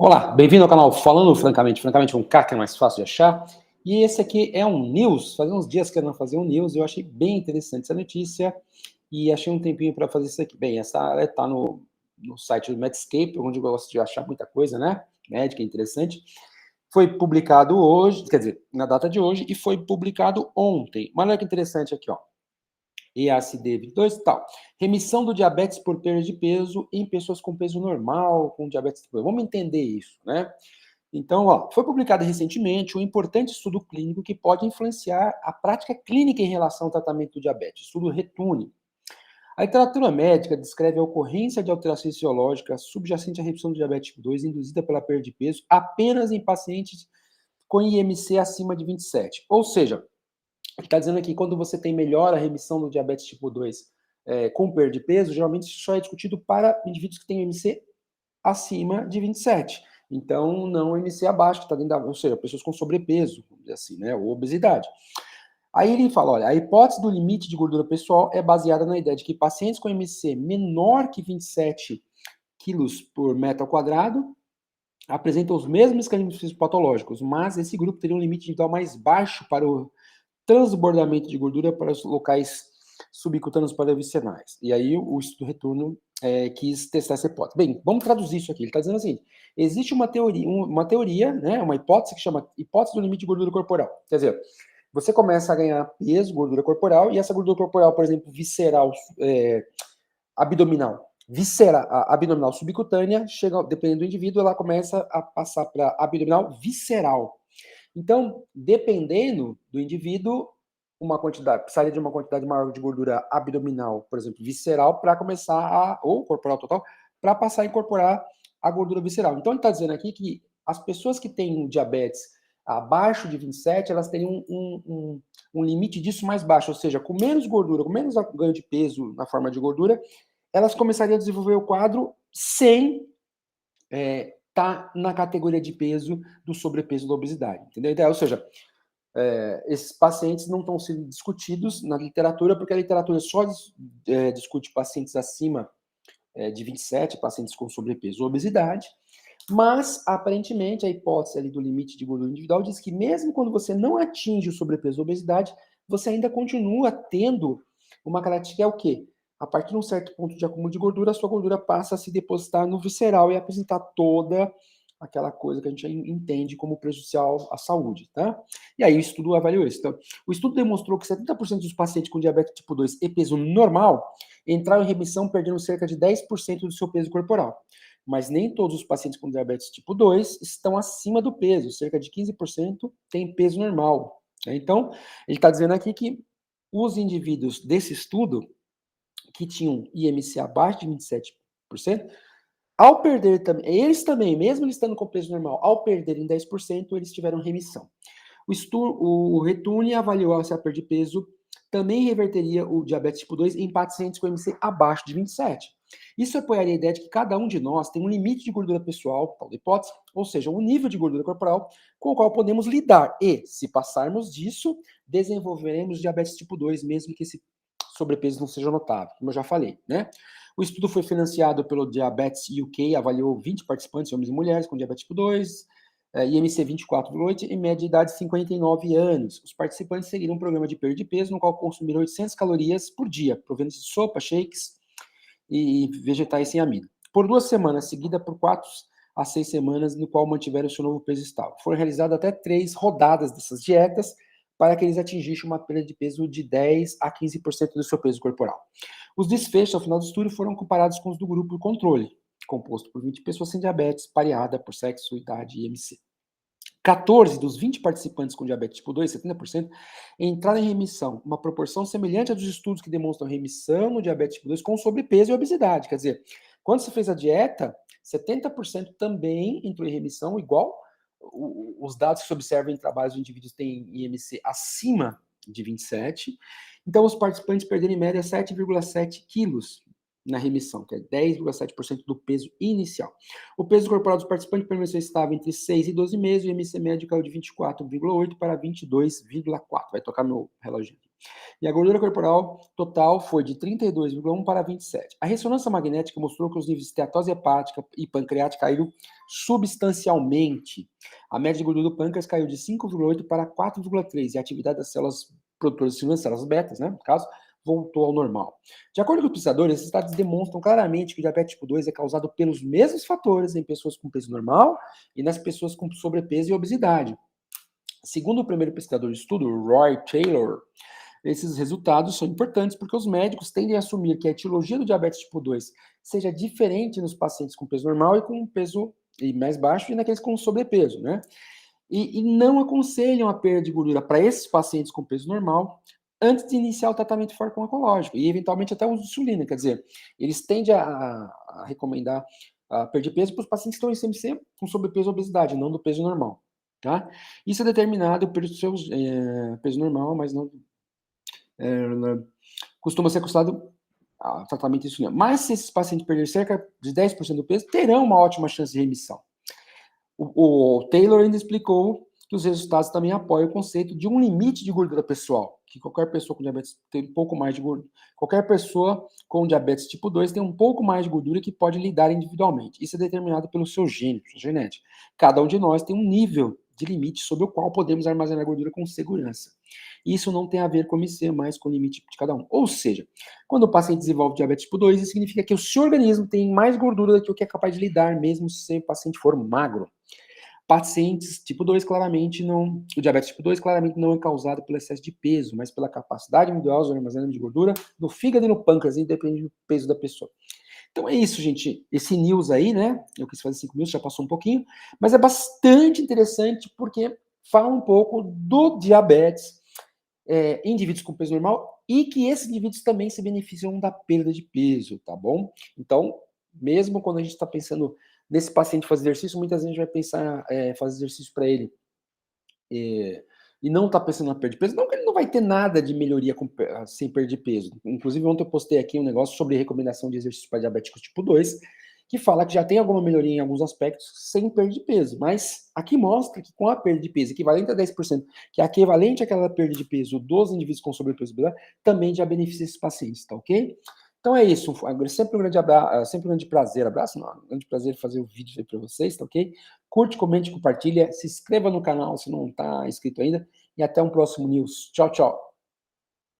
Olá, bem-vindo ao canal Falando Francamente, francamente um K que é mais fácil de achar. E esse aqui é um news, fazia uns dias que eu não fazia um news, eu achei bem interessante essa notícia e achei um tempinho para fazer isso aqui. Bem, essa está no site do Medscape, onde eu gosto de achar muita coisa, né? Médica, interessante. Foi publicado hoje, quer dizer, na data de hoje, e foi publicado ontem. Mas olha que interessante aqui, ó. EACD22 e tal. Remissão do diabetes por perda de peso em pessoas com peso normal, com diabetes tipo 2. Vamos entender isso, né? Então, ó, foi publicado recentemente um importante estudo clínico que pode influenciar a prática clínica em relação ao tratamento do diabetes, estudo RETUNE. A literatura médica descreve a ocorrência de alteração fisiológica subjacente à redução do diabetes tipo 2 induzida pela perda de peso apenas em pacientes com IMC acima de 27. Ou seja, ele está dizendo aqui, quando você tem melhor a remissão do diabetes tipo 2 com perda de peso, geralmente isso só é discutido para indivíduos que têm IMC acima de 27. Então, não MC abaixo, que está dentro da... Ou seja, pessoas com sobrepeso, vamos dizer assim, né? Ou obesidade. Aí ele fala, olha, a hipótese do limite de gordura pessoal é baseada na ideia de que pacientes com MC menor que 27 quilos por metro ao quadrado apresentam os mesmos mecanismos patológicos, mas esse grupo teria um limite individual mais baixo para o transbordamento de gordura para os locais subcutâneos paraviscerais. E aí o estudo retorno quis testar essa hipótese. Bem, vamos traduzir isso aqui. Ele está dizendo assim, existe uma teoria, né, uma hipótese que chama hipótese do limite de gordura corporal. Quer dizer, você começa a ganhar peso, gordura corporal, e essa gordura corporal, por exemplo, visceral, abdominal, abdominal subcutânea, chega, dependendo do indivíduo, ela começa a passar para abdominal visceral. Então, dependendo do indivíduo, uma quantidade, precisaria de uma quantidade maior de gordura abdominal, por exemplo, visceral, para começar ou corporal total, para passar a incorporar a gordura visceral. Então, ele está dizendo aqui que as pessoas que têm diabetes abaixo de 27, elas teriam um limite disso mais baixo, ou seja, com menos gordura, com menos ganho de peso na forma de gordura, elas começariam a desenvolver o quadro sem tá na categoria de peso do sobrepeso da obesidade, entendeu? Então, ou seja, esses pacientes não estão sendo discutidos na literatura, porque a literatura só discute pacientes acima de 27, pacientes com sobrepeso ou obesidade, mas, aparentemente, a hipótese ali do limite de gordura individual diz que mesmo quando você não atinge o sobrepeso ou obesidade, você ainda continua tendo uma característica que é o quê? A partir de um certo ponto de acúmulo de gordura, a sua gordura passa a se depositar no visceral e apresentar toda aquela coisa que a gente entende como prejudicial à saúde, tá? E aí o estudo avaliou isso. Então, o estudo demonstrou que 70% dos pacientes com diabetes tipo 2 e peso normal entraram em remissão perdendo cerca de 10% do seu peso corporal. Mas nem todos os pacientes com diabetes tipo 2 estão acima do peso, cerca de 15% têm peso normal. Então, ele está dizendo aqui que os indivíduos desse estudo, que tinham IMC abaixo de 27%, ao perder também, eles também, mesmo eles estando com peso normal, ao perderem 10%, eles tiveram remissão. O Retune avaliou se a perda de peso também reverteria o diabetes tipo 2 em pacientes com IMC abaixo de 27. Isso apoiaria a ideia de que cada um de nós tem um limite de gordura pessoal, tal hipótese, ou seja, um nível de gordura corporal com o qual podemos lidar. E, se passarmos disso, desenvolveremos diabetes tipo 2, mesmo que esse sobrepeso não seja notável, como eu já falei, né? O estudo foi financiado pelo Diabetes UK, avaliou 20 participantes, homens e mulheres, com diabetes tipo 2, IMC 24,8 e média de idade 59 anos. Os participantes seguiram um programa de perda de peso, no qual consumiram 800 calorias por dia, provenientes de sopa, shakes e vegetais sem amido. Por 2 semanas, seguida por 4 a 6 semanas, no qual mantiveram seu novo peso estável. Foram realizadas até 3 rodadas dessas dietas para que eles atingissem uma perda de peso de 10 a 15% do seu peso corporal. Os desfechos ao final do estudo foram comparados com os do grupo controle, composto por 20 pessoas sem diabetes, pareada por sexo, idade e IMC. 14 dos 20 participantes com diabetes tipo 2, 70%, entraram em remissão, uma proporção semelhante à dos estudos que demonstram remissão no diabetes tipo 2 com sobrepeso e obesidade. Quer dizer, quando você fez a dieta, 70% também entrou em remissão, igual os dados que se observam em trabalhos de indivíduos que têm IMC acima de 27. Então, os participantes perderam em média 7,7 quilos na remissão, que é 10,7% do peso inicial. O peso corporal dos participantes permaneceu estável entre 6 e 12 meses, e o IMC médio caiu de 24,8 para 22,4. Vai tocar meu reloginho aqui. E a gordura corporal total foi de 32,1 para 27. A ressonância magnética mostrou que os níveis de esteatose hepática e pancreática caíram substancialmente. A média de gordura do pâncreas caiu de 5,8 para 4,3 e a atividade das células produtoras de insulina, células betas, né, no caso, voltou ao normal. De acordo com os pesquisadores, esses dados demonstram claramente que o diabetes tipo 2 é causado pelos mesmos fatores em pessoas com peso normal e nas pessoas com sobrepeso e obesidade. Segundo o primeiro pesquisador do estudo, Roy Taylor, esses resultados são importantes porque os médicos tendem a assumir que a etiologia do diabetes tipo 2 seja diferente nos pacientes com peso normal e com peso mais baixo e naqueles com sobrepeso, né? E não aconselham a perda de gordura para esses pacientes com peso normal antes de iniciar o tratamento farmacológico e, eventualmente, até o uso de insulina. Quer dizer, eles tendem a recomendar a perda de peso para os pacientes que estão em CMC com sobrepeso ou obesidade, não do peso normal. Tá? Isso é determinado pelo seu peso normal, mas não costuma ser acostumado a tratamento de insulina. Mas se esses pacientes perderem cerca de 10% do peso, terão uma ótima chance de remissão. O Taylor ainda explicou que os resultados também apoiam o conceito de um limite de gordura pessoal, que qualquer pessoa com diabetes tem um pouco mais de gordura. Qualquer pessoa com diabetes tipo 2 tem um pouco mais de gordura que pode lidar individualmente. Isso é determinado pelo seu gene, sua genética. Cada um de nós tem um nível de limite sobre o qual podemos armazenar gordura com segurança. Isso não tem a ver com o IC, mas com o limite de cada um. Ou seja, quando o paciente desenvolve diabetes tipo 2, isso significa que o seu organismo tem mais gordura do que o que é capaz de lidar, mesmo se o paciente for magro. Pacientes tipo 2 claramente não. O diabetes tipo 2 claramente não é causado pelo excesso de peso, mas pela capacidade individual de armazenamento de gordura no fígado e no pâncreas, independente do peso da pessoa. Então é isso, gente. Esse news aí, né? Eu quis fazer 5 minutos, já passou um pouquinho, mas é bastante interessante porque fala um pouco do diabetes em indivíduos com peso normal e que esses indivíduos também se beneficiam da perda de peso, tá bom? Então, mesmo quando a gente está pensando nesse paciente fazer exercício, muitas vezes a gente vai pensar fazer exercício para ele e não está pensando na perda de peso. Não que ele não vai ter nada de melhoria sem perder peso. Inclusive, ontem eu postei aqui um negócio sobre recomendação de exercício para diabéticos tipo 2, que fala que já tem alguma melhoria em alguns aspectos sem perda de peso. Mas aqui mostra que com a perda de peso equivalente a 10%, que é equivalente àquela perda de peso dos indivíduos com sobrepeso, também já beneficia esses pacientes, tá ok? Então é isso. Sempre um grande abraço, sempre um grande prazer. Abraço, não. Um grande prazer fazer o vídeo aí para vocês, tá ok? Curte, comente, compartilha, se inscreva no canal se não está inscrito ainda e até um próximo news. Tchau, tchau.